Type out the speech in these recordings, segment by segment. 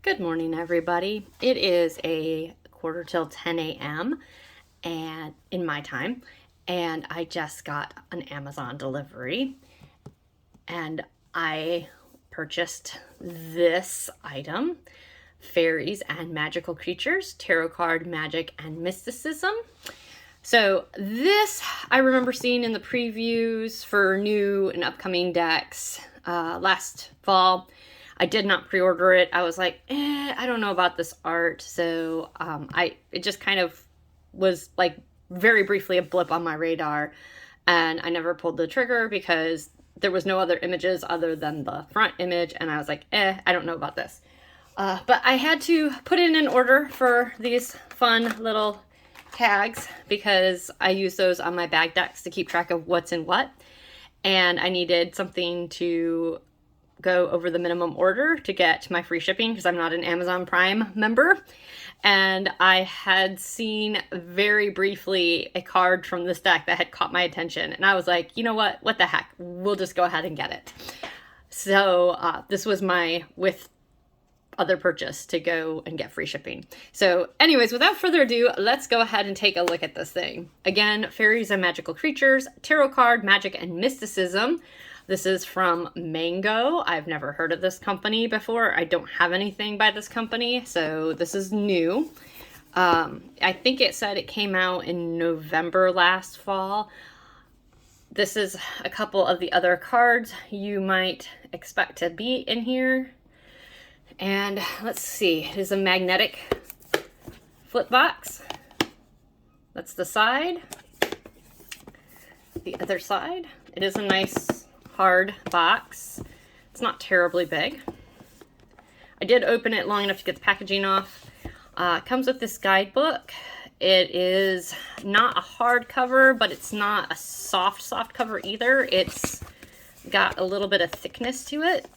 Good morning, everybody. It is a quarter till 10 a.m. and in my time, and I just got an Amazon delivery, and I purchased this item, Fairies and Magical Creatures, Tarot Card Magic and Mysticism. So this I remember seeing in the previews for new and upcoming decks last fall. I did not pre-order it. I was like, I don't know about this art. So it just kind of was like very briefly a blip on my radar. And I never pulled the trigger because there was no other images other than the front image. And I was like, I don't know about this. But I had to put in an order for these fun little tags because I use those on my bag decks to keep track of what's in what. And I needed something to go over the minimum order to get my free shipping because I'm not an Amazon Prime member. And I had seen very briefly a card from this deck that had caught my attention. And I was like, you know what the heck? We'll just go ahead and get it. So this was my with other purchase to go and get free shipping. So anyways, without further ado, let's go ahead and take a look at this thing. Again, Fairies and Magical Creatures, Tarot Card, Magic and Mysticism. This is from Mango. I've never heard of this company before. I don't have anything by this company, so this is new. I think it said it came out in November last fall. This is a couple of the other cards you might expect to be in here. And let's see, it is a magnetic flip box. That's the side. The other side, it is a nice hard box. It's not terribly big. I did open it long enough to get the packaging off. It comes with this guidebook. It is not a hard cover, but it's not a soft cover either. It's got a little bit of thickness to it.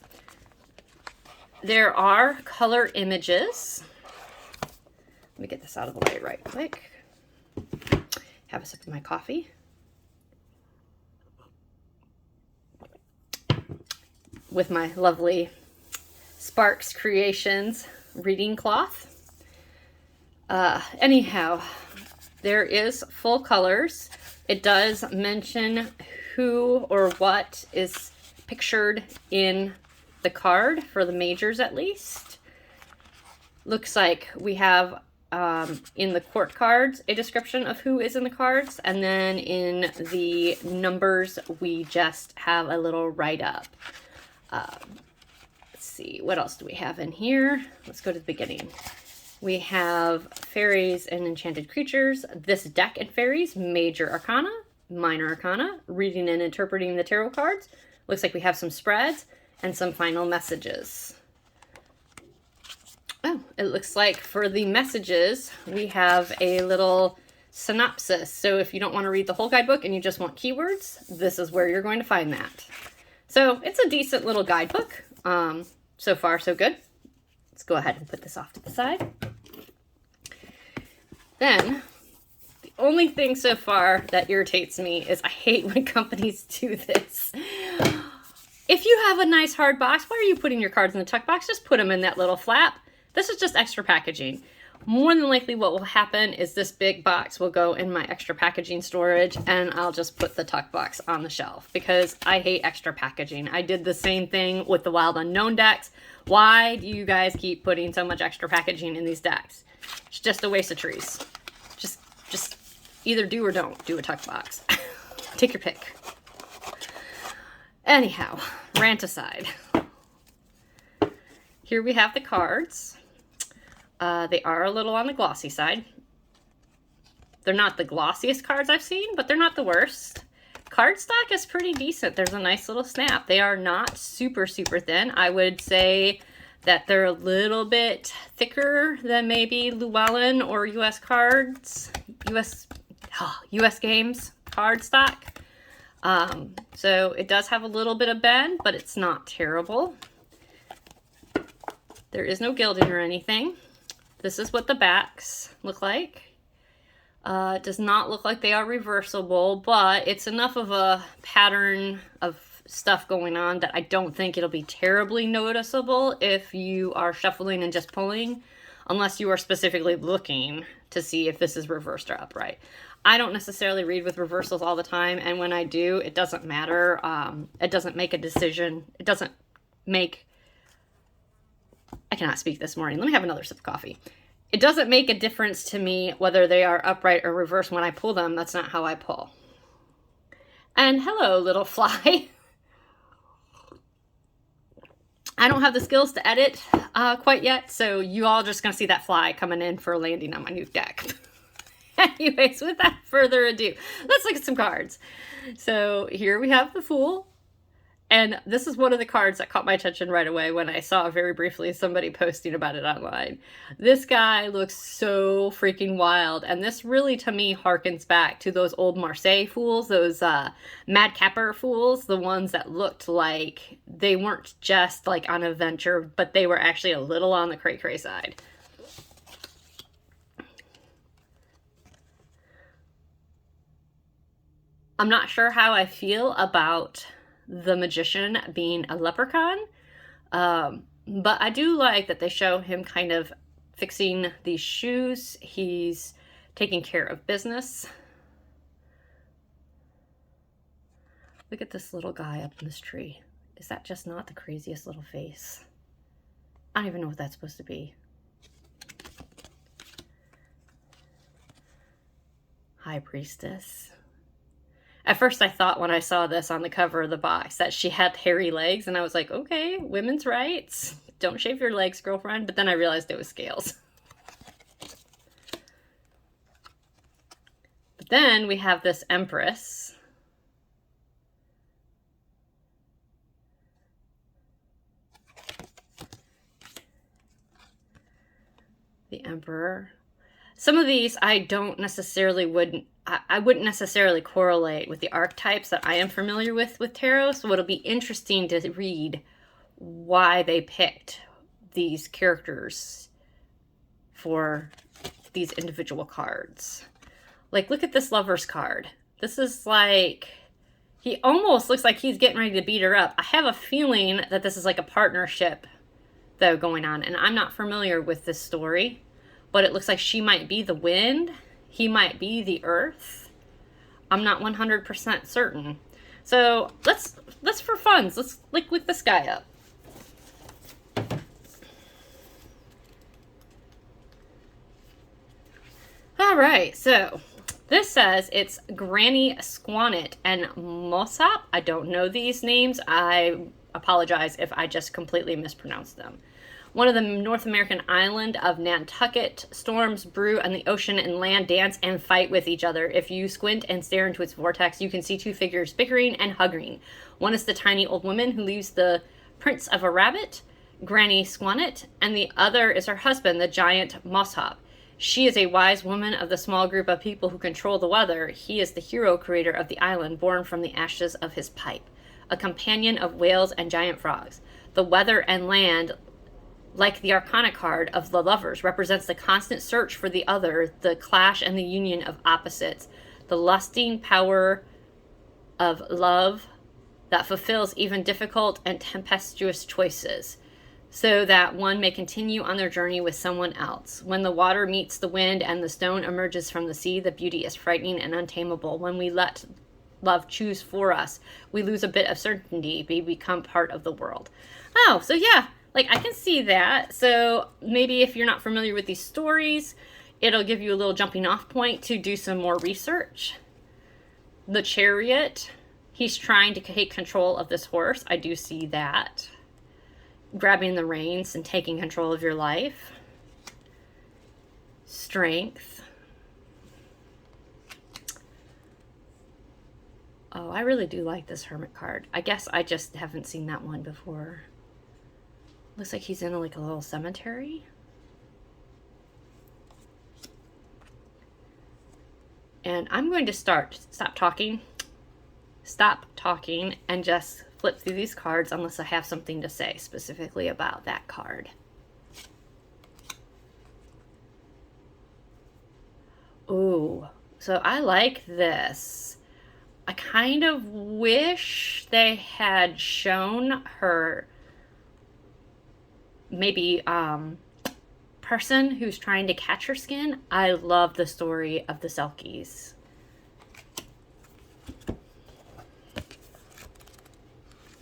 There are color images. Let me get this out of the way right quick. Have a sip of my coffee. With my lovely SparxCreations reading cloth. Anyhow, there is full colors. It does mention who or what is pictured in the card, for the majors at least. Looks like we have in the court cards a description of who is in the cards, and then in the numbers we just have a little write-up. Let's see, what else do we have in here? Let's go to the beginning. We have Fairies and Enchanted Creatures, this deck and Fairies, Major Arcana, Minor Arcana, reading and interpreting the tarot cards. Looks like we have some spreads and some final messages. Oh, it looks like for the messages, we have a little synopsis. So if you don't want to read the whole guidebook and you just want keywords, this is where you're going to find that. So it's a decent little guidebook. So far, so good. Let's go ahead and put this off to the side. Then, the only thing so far that irritates me is I hate when companies do this. If you have a nice hard box, why are you putting your cards in the tuck box? Just put them in that little flap. This is just extra packaging. More than likely what will happen is this big box will go in my extra packaging storage and I'll just put the tuck box on the shelf because I hate extra packaging. I did the same thing with the Wild Unknown decks. Why do you guys keep putting so much extra packaging in these decks? It's just a waste of trees. Just either do or don't do a tuck box. Take your pick. Anyhow, rant aside. Here we have the cards. They are a little on the glossy side. They're not the glossiest cards I've seen, but they're not the worst. Cardstock is pretty decent. There's a nice little snap. They are not super thin. I would say that they're a little bit thicker than maybe Llewellyn or US Cards, US Games cardstock. So it does have a little bit of bend, but it's not terrible. There is no gilding or anything. This is what the backs look like. It does not look like they are reversible, but it's enough of a pattern of stuff going on that I don't think it'll be terribly noticeable if you are shuffling and just pulling, unless you are specifically looking to see if this is reversed or upright. I don't necessarily read with reversals all the time, and when I do, it doesn't matter. It doesn't make a decision. It doesn't make... I cannot speak this morning. Let me have another sip of coffee. It doesn't make a difference to me whether they are upright or reversed when I pull them. That's not how I pull. And hello, little fly. I don't have the skills to edit quite yet, so you all just going to see that fly coming in for a landing on my new deck. Anyways, without further ado, let's look at some cards. So here we have the Fool. And this is one of the cards that caught my attention right away when I saw very briefly somebody posting about it online. This guy looks so freaking wild. And this really, to me, harkens back to those old Marseille fools, those madcapper fools, the ones that looked like they weren't just like on a venture, but they were actually a little on the cray-cray side. I'm not sure how I feel about the magician being a leprechaun, but I do like that they show him kind of fixing these shoes. He's taking care of business. Look at this little guy up in this tree. Is that just not the craziest little face? I don't even know what that's supposed to be. High Priestess. At first I thought when I saw this on the cover of the box that she had hairy legs, and I was like, okay, women's rights. Don't shave your legs, girlfriend. But then I realized it was scales. But then we have this Empress. The Emperor. Some of these I don't necessarily I wouldn't necessarily correlate with the archetypes that I am familiar with tarot, so it'll be interesting to read why they picked these characters for these individual cards. Like, look at this Lover's card. This is like, he almost looks like he's getting ready to beat her up. I have a feeling that this is like a partnership, though, going on, and I'm not familiar with this story, but it looks like she might be the wind. He might be the earth. I'm not 100% certain. So let's for funs, let's look this guy up. All right, so this says it's Granny Squanet and Mossop. I don't know these names. I apologize if I just completely mispronounced them. One of the North American island of Nantucket, storms brew on the ocean and land dance and fight with each other. If you squint and stare into its vortex, you can see two figures bickering and hugging. One is the tiny old woman who leaves the prince of a rabbit, Granny Squanet, and the other is her husband, the giant Mossop. She is a wise woman of the small group of people who control the weather. He is the hero creator of the island, born from the ashes of his pipe, a companion of whales and giant frogs. The weather and land, like the Arcana card of the Lovers, represents the constant search for the other, the clash and the union of opposites, the lusting power of love that fulfills even difficult and tempestuous choices, so that one may continue on their journey with someone else. When the water meets the wind and the stone emerges from the sea, the beauty is frightening and untamable. When we let love choose for us, we lose a bit of certainty, we become part of the world. Oh, so yeah. Like, I can see that. So maybe if you're not familiar with these stories, it'll give you a little jumping off point to do some more research. The Chariot, he's trying to take control of this horse. I do see that. Grabbing the reins and taking control of your life. Strength. Oh, I really do like this Hermit card. I guess I just haven't seen that one before. Looks like he's in like a little cemetery. And I'm going to stop talking, and just flip through these cards unless I have something to say specifically about that card. Ooh, so I like this. I kind of wish they had shown her maybe person who's trying to catch her skin. I love the story of the Selkies.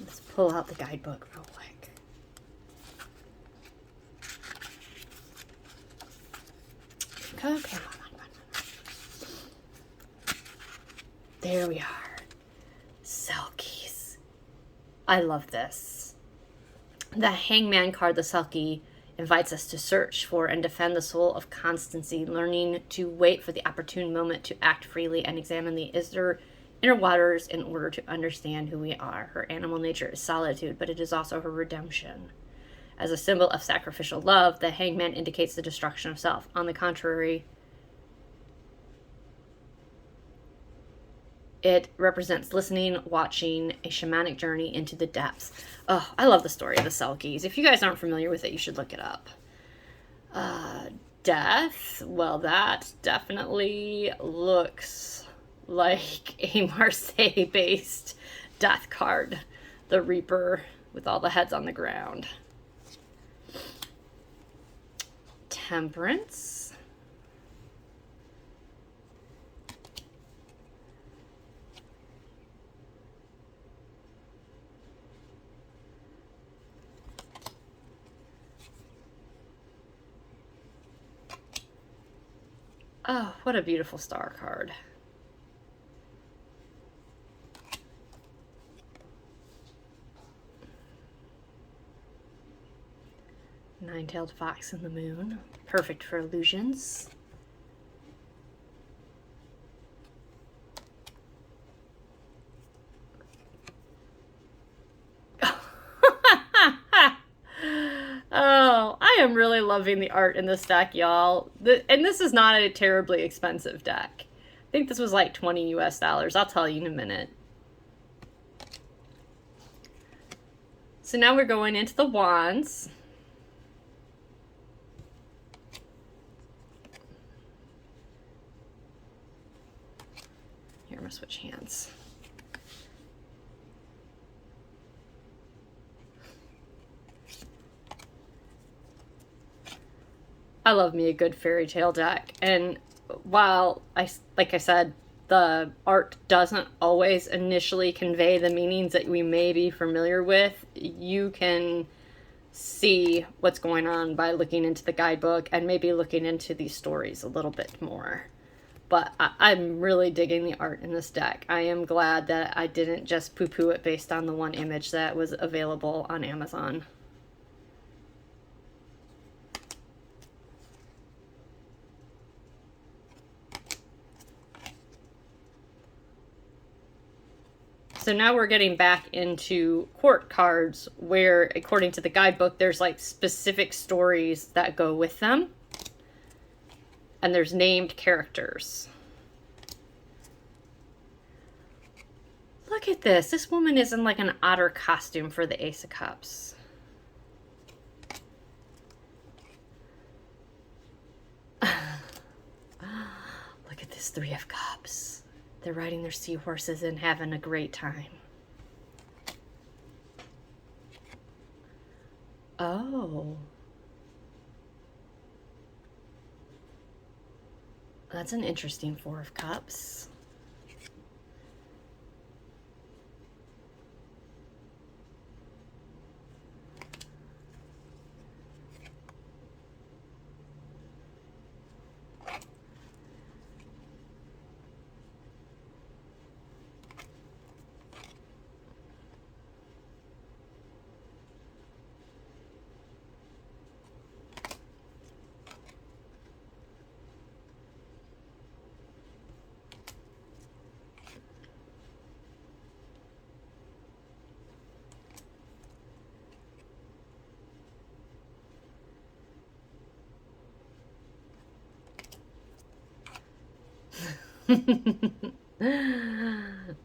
Let's pull out the guidebook real quick. Okay, come on. There we are. Selkies. I love this. The Hangman card, the Selkie, invites us to search for and defend the soul of constancy, learning to wait for the opportune moment to act freely and examine the inner waters in order to understand who we are. Her animal nature is solitude, but it is also her redemption. As a symbol of sacrificial love, the Hangman indicates the destruction of self. On the contrary, it represents listening, watching, a shamanic journey into the depths. Oh, I love the story of the Selkies. If you guys aren't familiar with it, you should look it up. Death. Well, that definitely looks like a Marseille-based death card. The Reaper with all the heads on the ground. Temperance. Oh, what a beautiful star card. Nine-tailed fox in the moon. Perfect for illusions. Oh, I am really loving the art in this deck, y'all. And this is not a terribly expensive deck. I think this was like 20 US dollars. I'll tell you in a minute. So now we're going into the wands. Here, I'm gonna switch hands. I love me a good fairy tale deck, and while like I said, the art doesn't always initially convey the meanings that we may be familiar with, you can see what's going on by looking into the guidebook and maybe looking into these stories a little bit more. But I'm really digging the art in this deck. I am glad that I didn't just poo-poo it based on the one image that was available on Amazon. So now we're getting back into court cards where, according to the guidebook, there's like specific stories that go with them. And there's named characters. Look at this. This woman is in like an otter costume for the Ace of Cups. Look at this Three of Cups. They're riding their seahorses and having a great time. Oh. That's an interesting Four of Cups.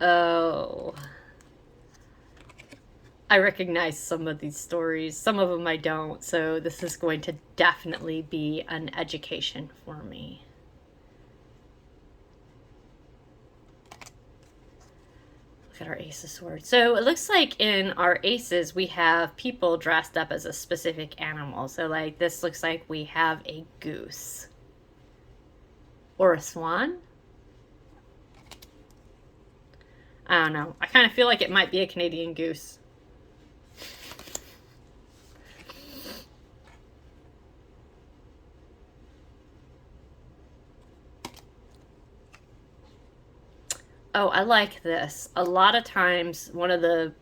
Oh. I recognize some of these stories. Some of them I don't, so this is going to definitely be an education for me. Look at our Ace of Swords. So it looks like in our aces, we have people dressed up as a specific animal. So like this looks like we have a goose. Or a swan? I don't know. I kind of feel like it might be a Canadian goose. Oh, I like this. A lot of times, one of the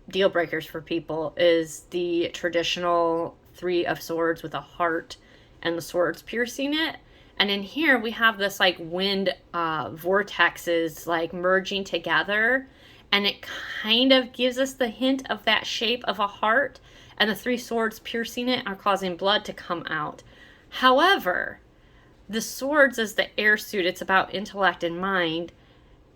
deal breakers for people is the traditional Three of Swords with a heart and the swords piercing it. And in here, we have this like wind vortexes like merging together. And it kind of gives us the hint of that shape of a heart. And the three swords piercing it are causing blood to come out. However, the swords is the air suit. It's about intellect and mind.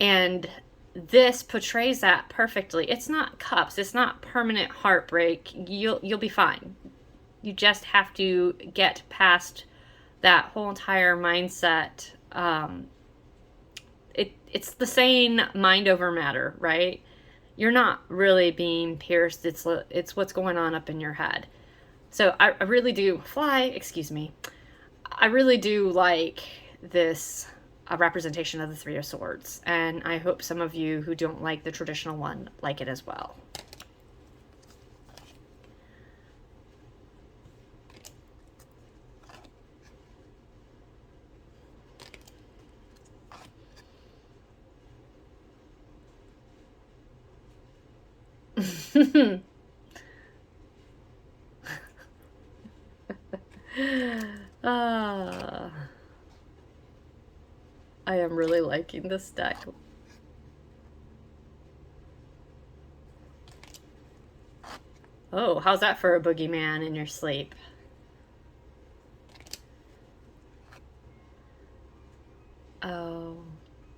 And this portrays that perfectly. It's not cups. It's not permanent heartbreak. You'll be fine. You just have to get past that whole entire mindset. It's the saying mind over matter, right? You're not really being pierced. It's what's going on up in your head. So I really do excuse me. I really do like this representation of the Three of Swords, and I hope some of you who don't like the traditional one like it as well. I am really liking this deck. Oh, how's that for a boogeyman in your sleep? Oh,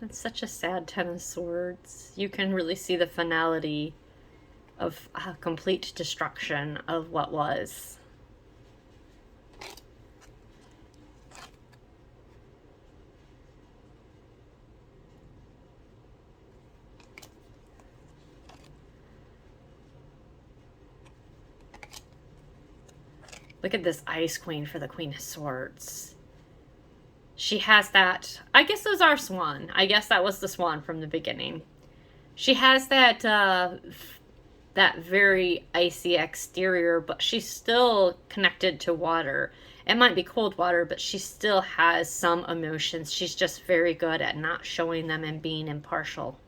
that's such a sad Ten of Swords. You can really see the finality of complete destruction of what was. Look at this Ice Queen for the Queen of Swords. She has that, I guess those are swan. I guess that was the swan from the beginning. She has that that very icy exterior, but she's still connected to water. It might be cold water, but she still has some emotions. She's just very good at not showing them and being impartial.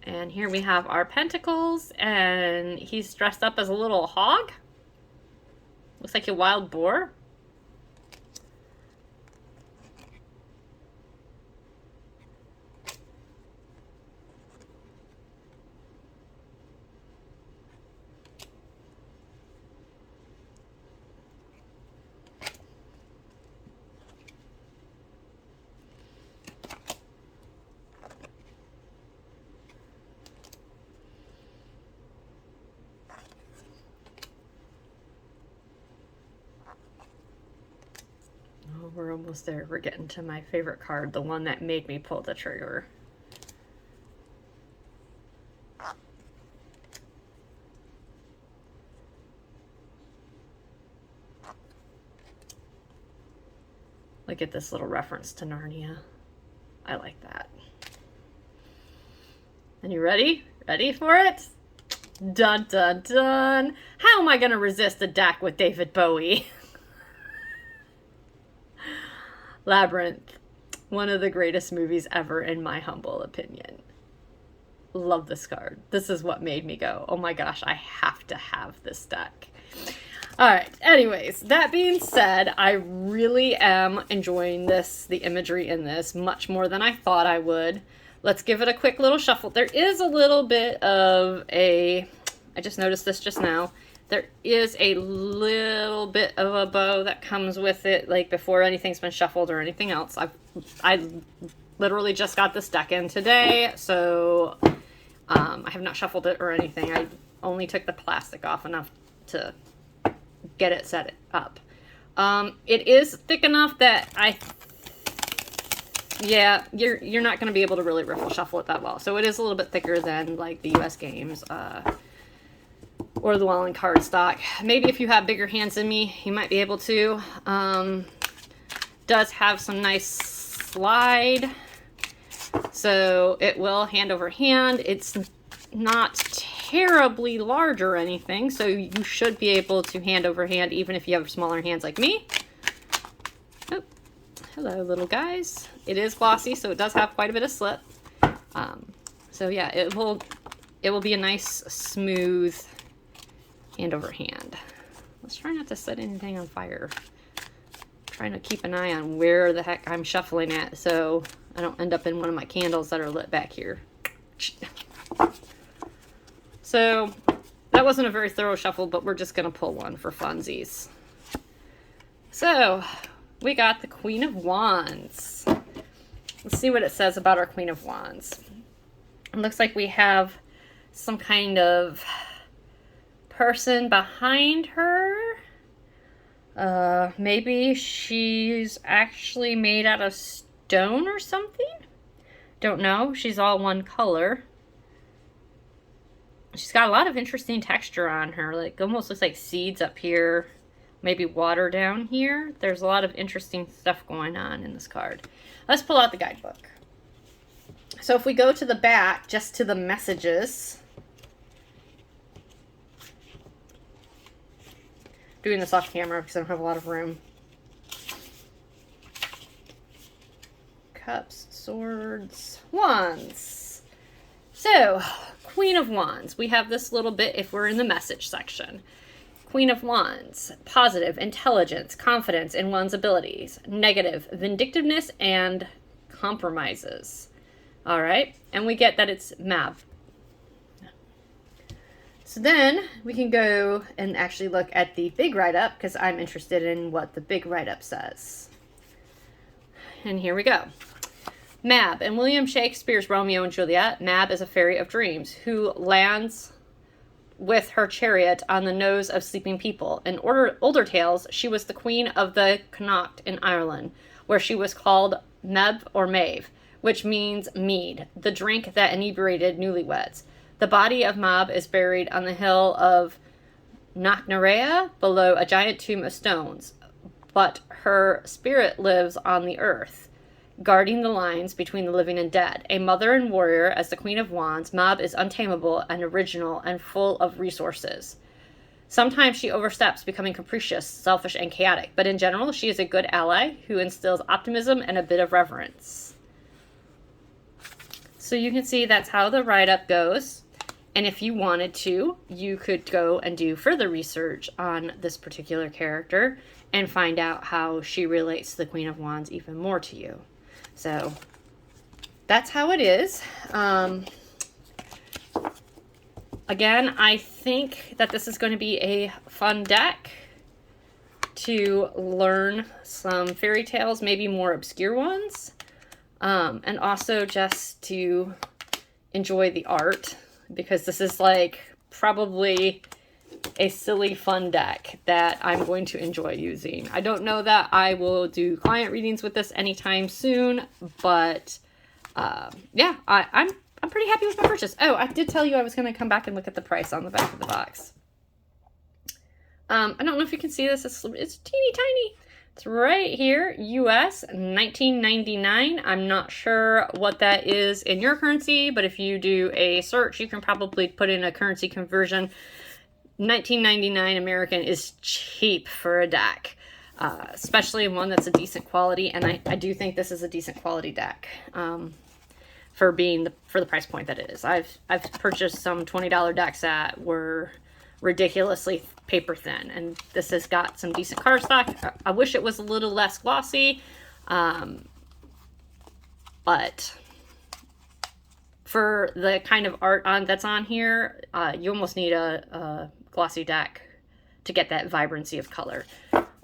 And here we have our pentacles, and he's dressed up as a little hog. Looks like a wild boar. We're almost there. We're getting to my favorite card, the one that made me pull the trigger. Look at this little reference to Narnia. I like that. And you ready? Ready for it? Dun dun dun. How am I going to resist a deck with David Bowie? Labyrinth, one of the greatest movies ever in my humble opinion. Love this card. This is what made me go, oh my gosh, I have to have this deck. All right, anyways, that being said, I really am enjoying this, the imagery in this, much more than I thought I would. Let's give it a quick little shuffle. There is a little bit of I just noticed this just now. There is a little bit of a bow that comes with it, like before anything's been shuffled or anything else. I literally just got this deck in today, so I have not shuffled it or anything. I only took the plastic off enough to get it set up. It is thick enough that I Yeah, you're not going to be able to really riffle shuffle it that well. So it is a little bit thicker than like the US games or the Wallen cardstock. Maybe if you have bigger hands than me, you might be able to. Does have some nice slide, so it will hand over hand. It's not terribly large or anything, so you should be able to hand over hand even if you have smaller hands like me. Oh, hello little guys. It is glossy, so it does have quite a bit of slip. So yeah, it will be a nice smooth hand over hand. Let's try not to set anything on fire. Trying to keep an eye on where the heck I'm shuffling at so I don't end up in one of my candles that are lit back here. So that wasn't a very thorough shuffle, but we're just going to pull one for funsies. So we got the Queen of Wands. Let's see what it says about our Queen of Wands. It looks like we have some kind of person behind her. Maybe she's actually made out of stone or something? Don't know. She's all one color. She's got a lot of interesting texture on her. Like, almost looks like seeds up here. Maybe water down here. There's a lot of interesting stuff going on in this card. Let's pull out the guidebook. So if we go to the back, just to the messages. Doing this off camera because I don't have a lot of room. Cups, swords, wands. So, Queen of Wands. We have this little bit if we're in the message section. Queen of Wands. Positive, intelligence, confidence in one's abilities. Negative, vindictiveness and compromises. All right. And we get that it's Mab. So then we can go and actually look at the big write-up because I'm interested in what the big write-up says. And here we go. Mab. In William Shakespeare's Romeo and Juliet, Mab is a fairy of dreams who lands with her chariot on the nose of sleeping people. In older tales, she was the queen of the Connaught in Ireland, where she was called Meb or Maeve, which means mead, the drink that inebriated newlyweds. The body of Mab is buried on the hill of Knocknarea below a giant tomb of stones, but her spirit lives on the earth, guarding the lines between the living and dead. A mother and warrior as the Queen of Wands, Mab is untamable and original and full of resources. Sometimes she oversteps, becoming capricious, selfish, and chaotic, but in general, she is a good ally who instills optimism and a bit of reverence. So you can see that's how the write-up goes. And if you wanted to, you could go and do further research on this particular character and find out how she relates to the Queen of Wands even more to you. So that's how it is. Again, I think that this is going to be a fun deck to learn some fairy tales, maybe more obscure ones, and also just to enjoy the art, because this is like probably a silly fun deck that I'm going to enjoy using. I don't know that I will do client readings with this anytime soon, but yeah, I'm pretty happy with my purchase. Oh, I did tell you I was going to come back and look at the price on the back of the box. I don't know if you can see this. It's teeny tiny. It's right here, US $19.99. I'm not sure what that is in your currency, but if you do a search, you can probably put in a currency conversion. $19.99 American is cheap for a deck, especially one that's a decent quality, and I do think this is a decent quality deck for the price point that it is. I've purchased some $20 decks that were ridiculously paper thin, and this has got some decent cardstock. I wish it was a little less glossy, but for the kind of art that's on here, you almost need a glossy deck to get that vibrancy of color.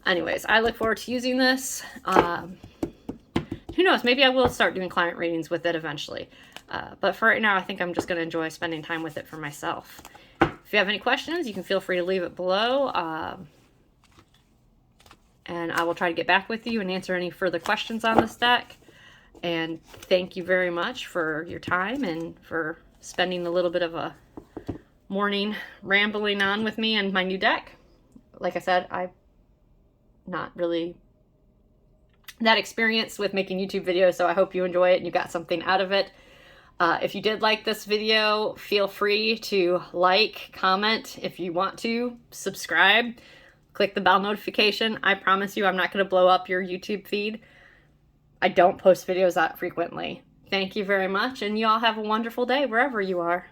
Anyways, I look forward to using this. Who knows, maybe I will start doing client readings with it eventually, but for right now I think I'm just going to enjoy spending time with it for myself. If you have any questions, you can feel free to leave it below, and I will try to get back with you and answer any further questions on this deck. And thank you very much for your time and for spending a little bit of a morning rambling on with me and my new deck. Like I said, I'm not really that experienced with making YouTube videos, so I hope you enjoy it and you got something out of it. If you did like this video, feel free to like, comment. If you want to, subscribe, click the bell notification. I promise you I'm not going to blow up your YouTube feed. I don't post videos that frequently. Thank you very much, and you all have a wonderful day wherever you are.